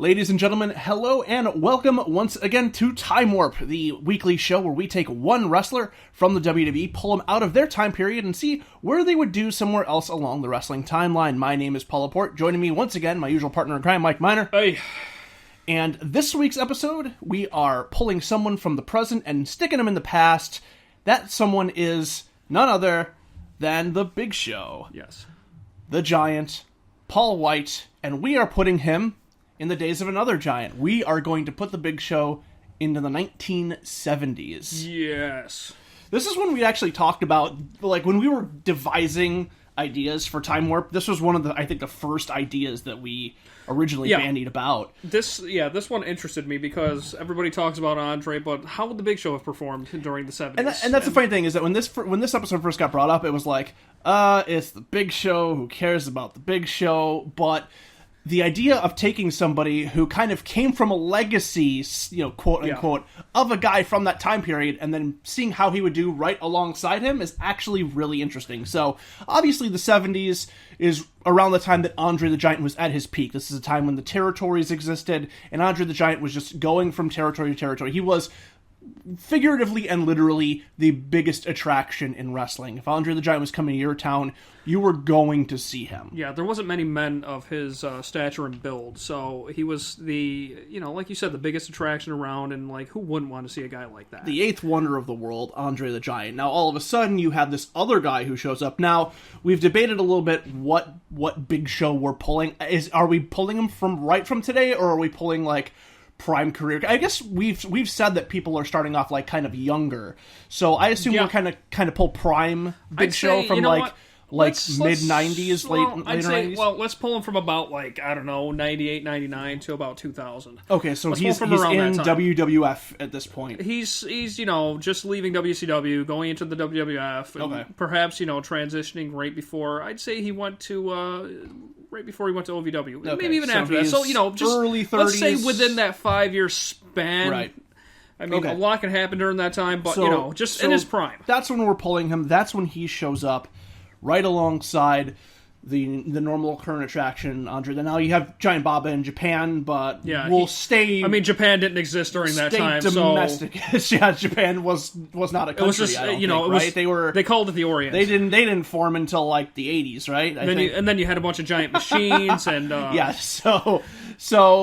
Ladies and gentlemen, hello and welcome once again to Time Warp, the weekly show where we take one wrestler from the WWE, pull them out of their time period, and see where they would do somewhere else along the wrestling timeline. My name is Paul Laporte. Joining me once again, my usual partner in crime, Mike Miner. Hey. And this week's episode, we are pulling someone from the present and sticking them in the past. That someone is none other than the Big Show. Yes. The Giant, Paul White, and we are putting him in the days of another giant. We are going to put the Big Show into the 1970s. Yes. This is when we actually talked about, like, when we were devising ideas for Time Warp, this was one of the, I think, the first ideas that we originally bandied about. This one interested me because everybody talks about Andre, but how would the Big Show have performed during the 70s? And that's the funny thing, is that when this episode first got brought up, it was like, it's the Big Show, who cares about the Big Show, but the idea of taking somebody who kind of came from a legacy, quote unquote, of a guy from that time period, and then seeing how he would do right alongside him is actually really interesting. So, obviously the 70s is around the time that Andre the Giant was at his peak. This is a time when the territories existed, and Andre the Giant was just going from territory to territory. He was figuratively and literally the biggest attraction in wrestling. If Andre the Giant was coming to your town, you were going to see him. Yeah, there wasn't many men of his stature and build, so he was the, like you said, the biggest attraction around, and like, who wouldn't want to see a guy like that? The eighth wonder of the world, Andre the Giant. Now, all of a sudden, you have this other guy who shows up. Now, we've debated a little bit what Big Show we're pulling. Are we pulling him from today, or are we pulling, like, prime career? I guess we've said that people are starting off like kind of younger, so I assume we're kind of pull prime Big Show from mid 90s, later 90s. Well, let's pull him from about 98, 99 to about 2000. Okay, so he's in WWF at this point. He's just leaving WCW, going into the WWF, and perhaps transitioning right before. I'd say he went to. Right before he went to OVW. Okay, maybe even after that. So, just early 30s. Let's say within that 5-year span. Right. I mean, a lot can happen during that time, but, just in his prime. That's when we're pulling him. That's when he shows up right alongside the normal current attraction, Andre. Now you have Giant Baba in Japan, but we'll stay... I mean, Japan didn't exist during that time, domestic. So... yeah, Japan was not a country, it was just, right? They called it the Orient. They didn't form until, like, the 80s, right? And then you had a bunch of giant machines, and... yeah, so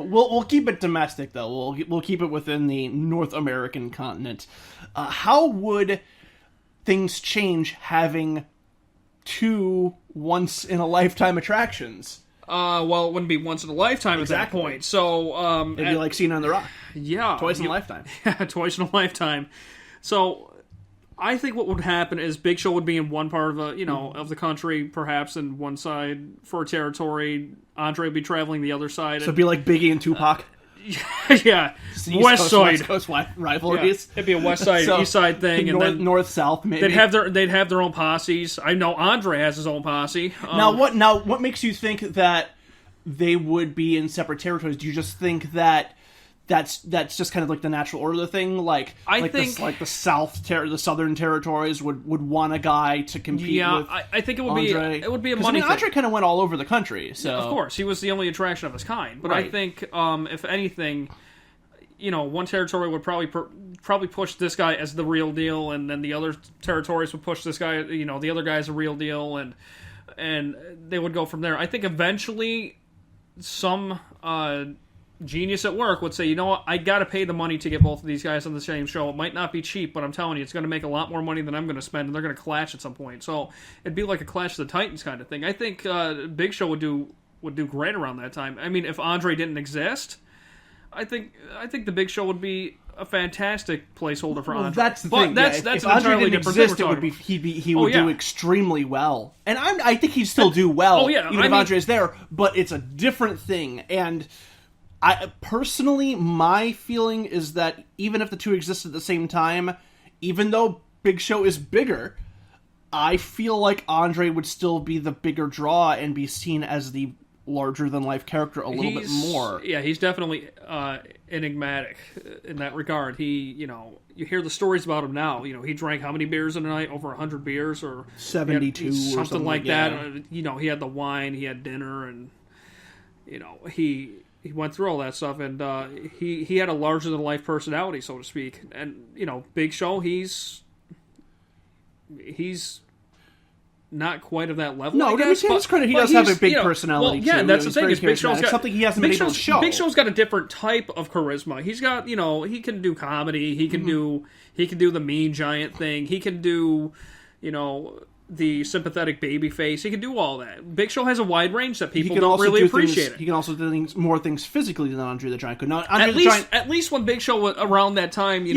we'll keep it domestic, though. We'll keep it within the North American continent. How would things change having two once-in-a-lifetime attractions? Well, it wouldn't be once in a lifetime at that point. So, it'd be like Cena on the Rock. Yeah. Twice in a lifetime. Yeah, twice in a lifetime. So, I think what would happen is Big Show would be in one part of of the country, perhaps in one side for a territory. Andre would be traveling the other side. So it'd be like Biggie and Tupac. Yeah, West Side rivalries. Yeah. It'd be a West Side, East Side thing, and then North South. Maybe they'd have their own posses. I know Andre has his own posse. Now what makes you think that they would be in separate territories? Do you just think that that's just kind of like the natural order of the thing? I think the southern territories would want a guy to compete with. I think it would Andre. It would be a money thing. Andre kind of went all over the country. So of course he was the only attraction of his kind. But right. I think if anything, one territory would probably push this guy as the real deal, and then the other territories would push this guy. The other guy's a real deal, and they would go from there. I think eventually some genius at work would say, you know what, I gotta pay the money to get both of these guys on the same show. It might not be cheap, but I'm telling you, it's gonna make a lot more money than I'm gonna spend, and they're gonna clash at some point. So it'd be like a Clash of the Titans kind of thing. I think Big Show would do great around that time. I mean, if Andre didn't exist, I think the Big Show would be a fantastic placeholder for Andre. That's the thing. That's if an Andre entirely didn't different exist, thing. he would do extremely well, and I think he'd still do well. Even if Andre is there, but it's a different thing. And I personally, my feeling is that even if the two exist at the same time, even though Big Show is bigger, I feel like Andre would still be the bigger draw and be seen as the larger-than-life character a little bit more. Yeah, he's definitely enigmatic in that regard. He, you hear the stories about him now. He drank how many beers in a night? Over 100 beers? Or 72 or something like that. He had the wine, he had dinner, and, he he went through all that stuff, and he had a larger than life personality, so to speak. And Big Show, he's not quite of that level. No, I guess, to his credit, he does have a big personality. Well, yeah, too. that's the thing. Is Big Show's got something he hasn't been able to show. Big Show's got a different type of charisma. He's got, he can do comedy. He can do the mean giant thing. He can do, the sympathetic baby face. He can do all that. Big Show has a wide range that people don't really appreciate. He can also do more things physically than Andre the Giant could. Not at least when Big Show was around that time,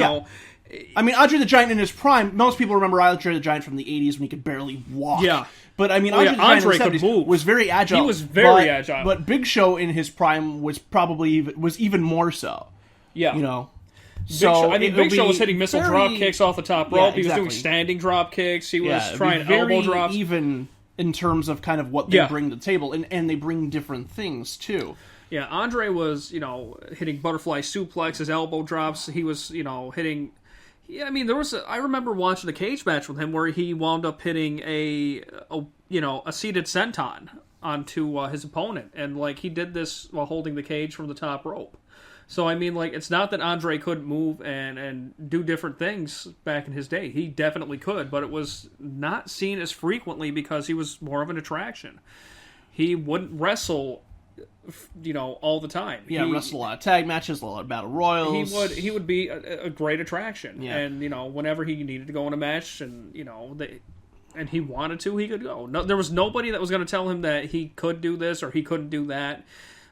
I mean, Andre the Giant in his prime, most people remember Andre the Giant from the 80s when he could barely walk. Yeah. But, I mean, Andre the Giant in the 70s was very agile. He was very agile. But Big Show in his prime was even more so. Yeah. Big Big Show was hitting missile drop kicks off the top rope. He was doing standing drop kicks. He was trying elbow drops. Even in terms of kind of what they bring to the table. And they bring different things, too. Yeah, Andre was, hitting butterfly suplexes, elbow drops. He was, hitting... Yeah, I mean, I remember watching a cage match with him where he wound up hitting a seated senton onto his opponent. And, he did this while holding the cage from the top rope. So, I mean, it's not that Andre couldn't move and do different things back in his day. He definitely could, but it was not seen as frequently because he was more of an attraction. He wouldn't wrestle, all the time. Yeah, wrestle a lot of tag matches, a lot of battle royals. He would be a great attraction. Yeah. And, whenever he needed to go in a match and, and he wanted to, he could go. No, there was nobody that was going to tell him that he could do this or he couldn't do that.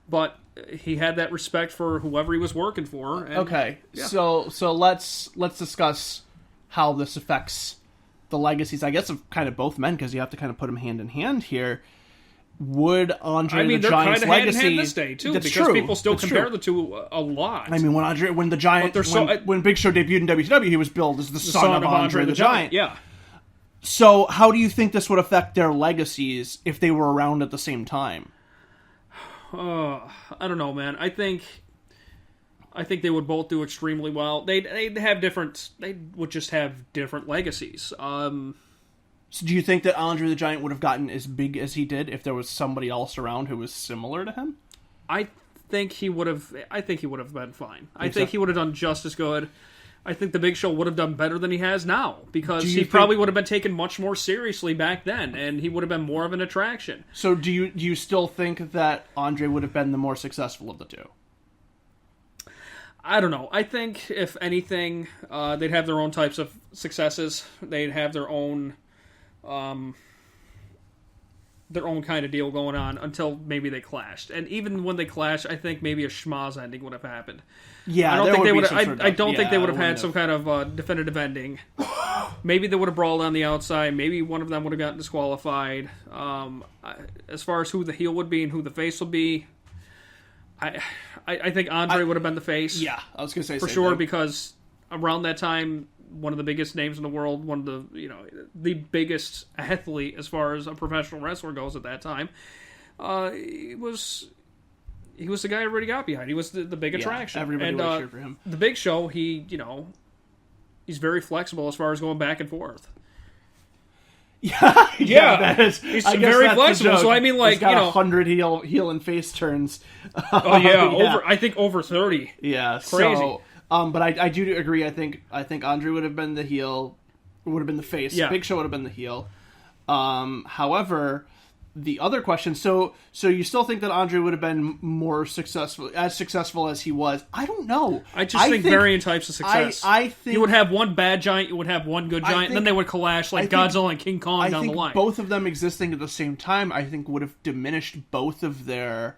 But he had that respect for whoever he was working for. And, okay, so let's discuss how this affects the legacies, I guess, of kind of both men, because you have to kind of put them hand in hand here. Would Andre the Giant's legacy... hand in hand this day, too, because people still compare the two a lot. I mean, when Big Show debuted in WCW, he was billed as the son of Andre the Giant. Yeah. So how do you think this would affect their legacies if they were around at the same time? I don't know, man. I think they would both do extremely well. They would just have different legacies. So do you think that Andre the Giant would have gotten as big as he did if there was somebody else around who was similar to him? I think he would have been fine. I think he would have done just as good. I think the Big Show would have done better than he has now, because he probably would have been taken much more seriously back then, and he would have been more of an attraction. So do you still think that Andre would have been the more successful of the two? I don't know. I think, if anything, they'd have their own types of successes. They'd have their own kind of deal going on until maybe they clashed. And even when they clashed, I think maybe a schmoz ending would have happened. Yeah, I don't think they would have had some kind of definitive ending. Maybe they would have brawled on the outside. Maybe one of them would have gotten disqualified. As far as who the heel would be and who the face would be, I think Andre would have been the face. Yeah, I was going to say for sure, because around that time, one of the biggest names in the world, one of the the biggest athlete as far as a professional wrestler goes at that time, he was the guy everybody got behind. He was the big attraction. Everybody would cheer for him. The Big Show, he's very flexible as far as going back and forth. Yeah, he's very flexible. So I mean, he's got 100 heel and face turns. Oh yeah, I think over 30. Yeah, crazy. So, but I do agree. I think Andre would have been the heel, would have been the face. Yeah. Big Show would have been the heel. However, the other question. So you still think that Andre would have been more successful as he was? I don't know. I think varying types of success. I think you would have one bad giant, you would have one good giant, and then they would clash like Godzilla and King Kong down the line. Both of them existing at the same time, I think, would have diminished both of their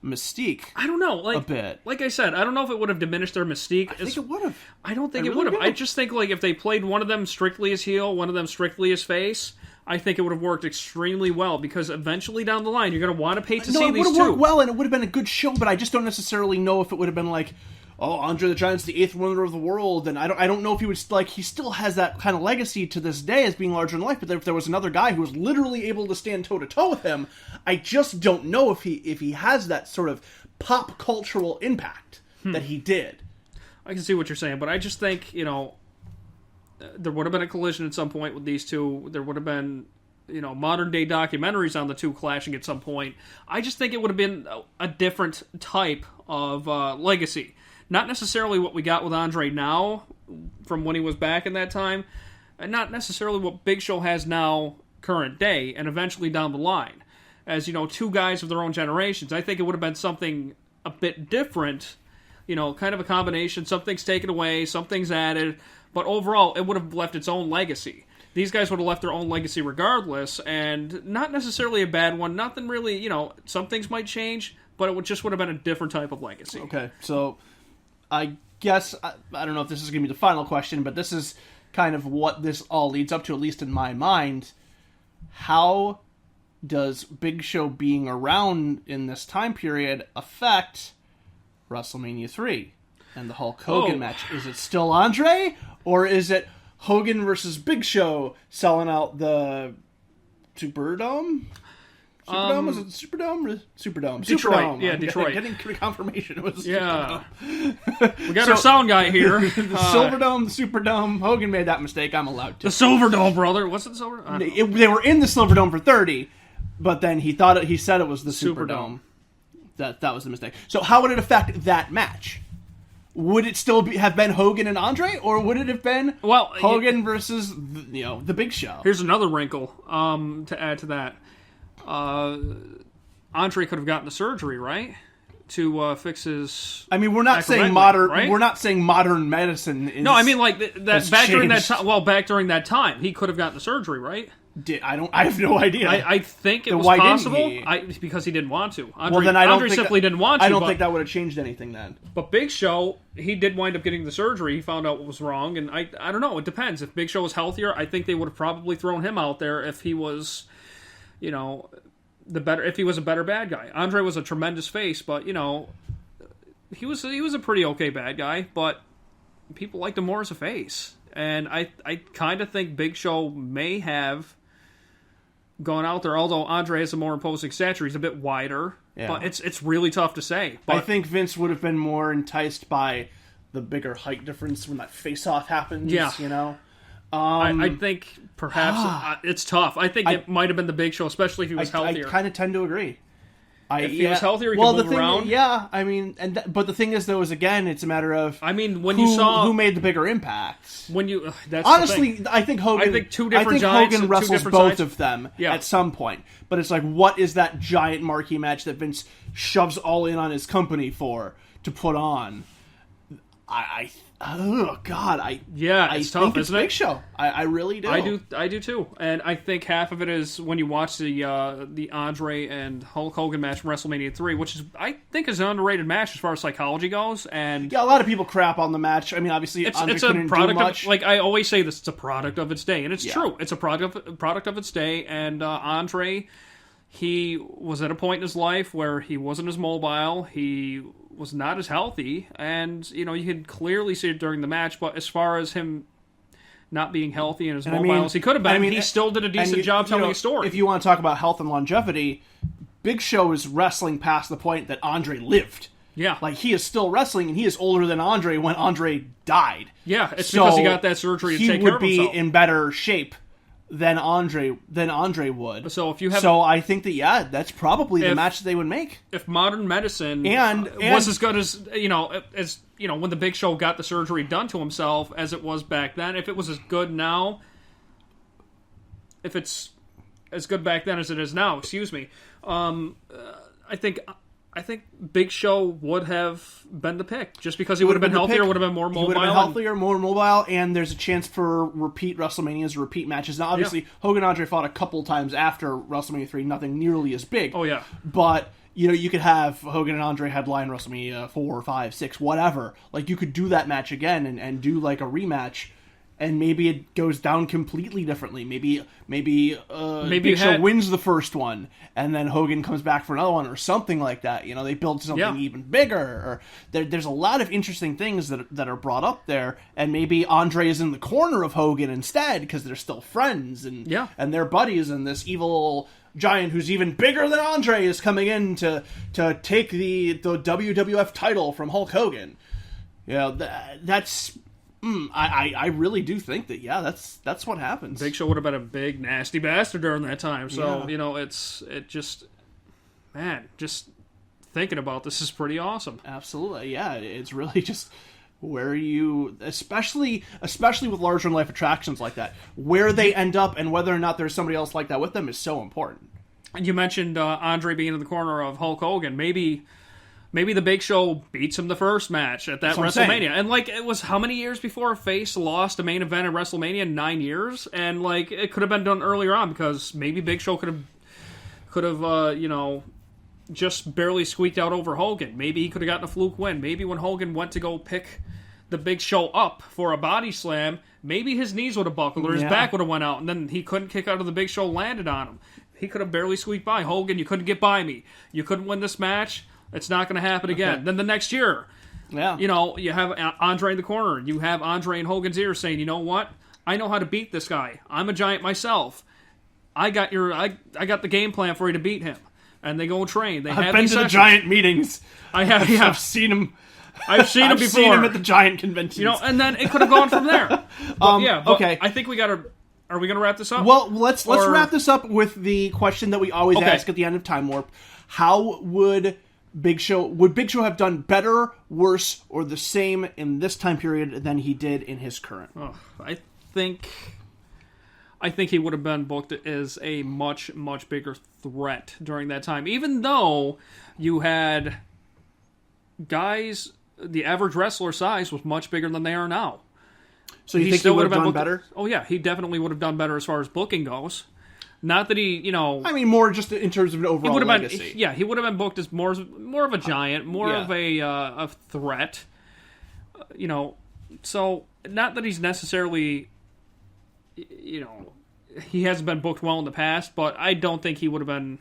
mystique. I don't know, a bit. Like I said, I don't know if it would have diminished their mystique. I think it would have. I don't think it would have. I just think if they played one of them strictly as heel, one of them strictly as face, I think it would have worked extremely well, because eventually down the line you're going to want to pay to see these two. No, it would have worked well, and it would have been a good show, but I just don't necessarily know if it would have been like, oh, Andre the Giant's the 8th wonder of the world, and I don't know if he would, he still has that kind of legacy to this day as being larger than life, but if there was another guy who was literally able to stand toe-to-toe with him, I just don't know if he has that sort of pop cultural impact that he did. I can see what you're saying, but I just think, there would have been a collision at some point with these two. There would have been modern day documentaries on the two clashing at some point. I just think it would have been a different type of legacy. Not necessarily what we got with Andre now from when he was back in that time, and not necessarily what Big Show has now current day and eventually down the line. As, two guys of their own generations, I think it would have been something a bit different, kind of a combination. Some things taken away, some things added, but overall, it would have left its own legacy. These guys would have left their own legacy regardless, and not necessarily a bad one. Nothing really, some things might change, but it would have been a different type of legacy. Okay, so I guess, I don't know if this is going to be the final question, but this is kind of what this all leads up to, at least in my mind. How does Big Show being around in this time period affect WrestleMania 3 and the Hulk Hogan match? Is it still Andre, or is it Hogan versus Big Show selling out the Superdome? Superdome? Was it Superdome? Superdome. Detroit. Superdome. Yeah, Detroit. Getting confirmation it was Yeah. Superdome. We got our sound guy here. The Silverdome, the Superdome. Hogan made that mistake. I'm allowed to. The Silverdome, brother. What's it, Silver? They were in the Silverdome for 30, but then he said it was the Superdome. That was the mistake. So how would it affect that match? Would it still have been Hogan and Andre, or would it have been Hogan versus the Big Show? Here's another wrinkle to add to that. Andre could have gotten the surgery, right, to fix his. I mean, we're not saying modern. Right? We're not saying modern medicine. No, I mean like that back during that changed. time. Well, back during that time, he could have gotten the surgery, right? I have no idea. I think it was why possible. didn't he? Because he didn't want to. Andre simply didn't want to. I don't think that would have changed anything then. But Big Show, he did wind up getting the surgery. He found out what was wrong, and I don't know. It depends. If Big Show was healthier, I think they would have probably thrown him out there if he was, if he was a better bad guy. Andre was a tremendous face, but he was a pretty okay bad guy, but people liked him more as a face. And I kind of think Big Show may have gone out there, although Andre has a more imposing stature. He's a bit wider, but it's really tough to say. But I think Vince would have been more enticed by the bigger height difference when that face-off happens. Yeah. I think perhaps it's tough. I think it might have been the Big Show, especially if he was healthier. I kind of tend to agree. If he was healthier, he could move around. Yeah, I mean, but the thing is, though, again, it's a matter of when you saw who made the bigger impacts. That's honestly, I think Hogan. I think two different giants. Hogan wrestles both of them Yeah. at some point, but it's like, what is that giant marquee match that Vince shoves all in on his company to put on? It's tough, think it's isn't it? Big Show. I really do. I do too, and I think half of it is when you watch the Andre and Hulk Hogan match from WrestleMania 3, which I think is an underrated match as far as psychology goes. And a lot of people crap on the match. I mean, obviously, Andre couldn't do much. Like I always say, this it's a product of its day, and it's true. It's a product of its day, and Andre, he was at a point in his life where he wasn't as mobile. He was not as healthy, and you could clearly see it during the match. But as far as him not being healthy and as mobile as he could have been, he still did a decent job telling a story. If you want to talk about health and longevity, Big Show is wrestling past the point that Andre lived. Yeah, like he is still wrestling, and he is older than Andre when Andre died. Yeah, it's because he got that surgery to take care of himself. He would be in better shape than Andre would. So I think that that's probably the match that they would make. If modern medicine was as good as when the Big Show got the surgery done to himself as it was back then, if it was as good now, if it's as good back then as it is now, I think Big Show would have been the pick, just because he would have been healthier, would have been more mobile. He would have been healthier, more mobile, and there's a chance for repeat WrestleManias, repeat matches. Now, obviously, Hogan and Andre fought a couple times after WrestleMania 3, nothing nearly as big. Oh, yeah. But, you could have Hogan and Andre headline WrestleMania 4, 5, 6, whatever. Like, you could do that match again and do, like, a rematch. And maybe it goes down completely differently. Maybe Big Show wins the first one, and then Hogan comes back for another one, or something like that. They build something even bigger. Or there's a lot of interesting things that are brought up there, and maybe Andre is in the corner of Hogan instead because they're still friends and they're buddies, and this evil giant who's even bigger than Andre is coming in to take the WWF title from Hulk Hogan. That's I really do think that, yeah, that's what happens. Big Show would have been a big, nasty bastard during that time. So, just thinking about this is pretty awesome. Absolutely, yeah. It's really just where you, especially with larger than life attractions like that, where they end up and whether or not there's somebody else like that with them is so important. And you mentioned Andre being in the corner of Hulk Hogan. Maybe the Big Show beats him the first match at that WrestleMania. And, it was how many years before Face lost a main event at WrestleMania? 9 years? And, it could have been done earlier on because maybe Big Show could have, just barely squeaked out over Hogan. Maybe he could have gotten a fluke win. Maybe when Hogan went to go pick the Big Show up for a body slam, maybe his knees would have buckled or his back would have went out, and then he couldn't kick out of the Big Show, landed on him. He could have barely squeaked by. Hogan, you couldn't get by me. You couldn't win this match. It's not going to happen again. Okay. Then the next year, you have Andre in the corner. You have Andre in Hogan's ear saying, you know what? I know how to beat this guy. I'm a giant myself. I got the game plan for you to beat him. And they go and train. I've been to the Giant meetings. I have. Yeah. I've seen him. I've seen him before. I've seen him at the Giant conventions. And then it could have gone from there. Okay. I think we got to. Are we going to wrap this up? Well, let's wrap this up with the question that we always ask at the end of Time Warp. How would Big Show have done better, worse, or the same in this time period than he did in his current? I think he would have been booked as a much, much bigger threat during that time. Even though you had guys, the average wrestler size was much bigger than they are now. So you think he would have done better? Oh, yeah. He definitely would have done better as far as booking goes. Not that he, I mean, more just in terms of an overall legacy. He would have been booked as more of a giant, more of a threat. So not that he's necessarily, he hasn't been booked well in the past, but I don't think he would have been.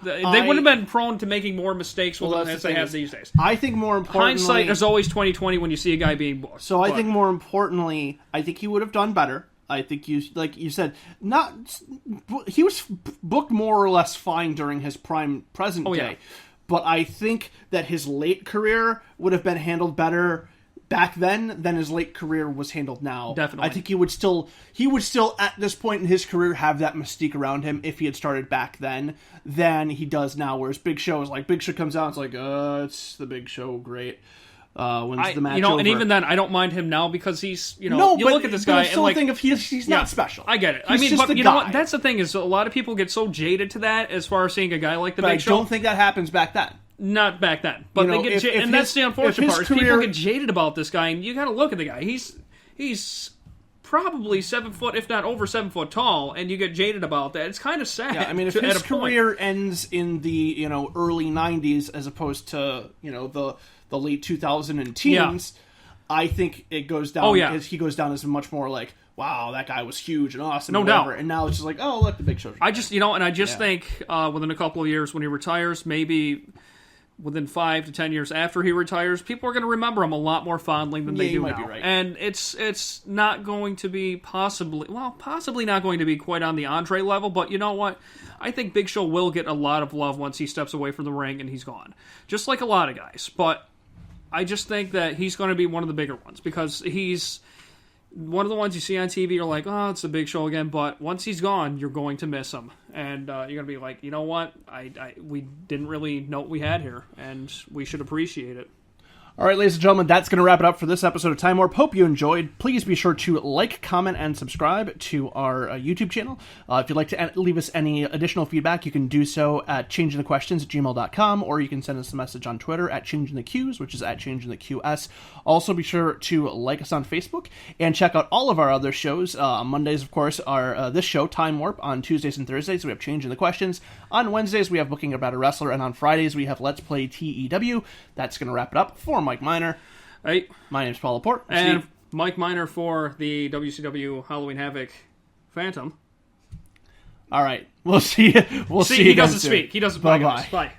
They would have been prone to making more mistakes with him as they have these days. I think more importantly, hindsight is always 20/20 when you see a guy being booked. So I think more importantly, I think he would have done better. I think like you said, he was booked more or less fine during his prime present day. Yeah. But I think that his late career would have been handled better back then than his late career was handled now. Definitely. I think he would still at this point in his career have that mystique around him if he had started back then than he does now. Whereas Big Show is Big Show comes out, it's it's the Big Show, great. When's the match over? And even then, I don't mind him now because he's, you look at this guy and think of he's not special. I get it. He's but you know what? That's the thing is a lot of people get so jaded to that as far as seeing a guy like the Big Show. I don't think that happens back then. Not back then, but they get and that's the unfortunate part. People get jaded about this guy, and you got to look at the guy. He's probably 7 foot, if not over 7 foot tall, and you get jaded about that. It's kind of sad. Yeah, I mean, if his career ends in the early '90s as opposed to the late 2000 teens, I think it goes down. He goes down as much more wow, that guy was huge and awesome. No doubt. And now it's just oh, look, the Big Show. I just think within a couple of years when he retires, maybe within 5 to 10 years after he retires, people are going to remember him a lot more fondly than they do now. Be right. And it's not going to be possibly not going to be quite on the Andre level, but you know what? I think Big Show will get a lot of love once he steps away from the ring and he's gone. Just like a lot of guys. But I just think that he's going to be one of the bigger ones because he's one of the ones you see on TV. You're like, oh, it's the Big Show again. But once he's gone, you're going to miss him. And you're going to be like, you know what? We didn't really know what we had here, and we should appreciate it. All right, ladies and gentlemen, that's going to wrap it up for this episode of Time Warp. Hope you enjoyed. Please be sure to like, comment, and subscribe to our YouTube channel. If you'd like to leave us any additional feedback, you can do so at changingthequestions@gmail.com, or you can send us a message on Twitter at changingtheqs, which is at changingtheqs. Also, be sure to like us on Facebook and check out all of our other shows. On Mondays, of course, are this show, Time Warp. On Tuesdays and Thursdays, we have Changing the Questions. On Wednesdays, we have Booking About a Wrestler. And on Fridays, we have Let's Play TEW. That's going to wrap it up for Mike Miner. Hey. My name's Paul Laporte. And Steve. Mike Miner for the WCW Halloween Havoc Phantom. All right. We'll see you. We'll see you. He doesn't speak. He doesn't play. Bye-bye. Bye.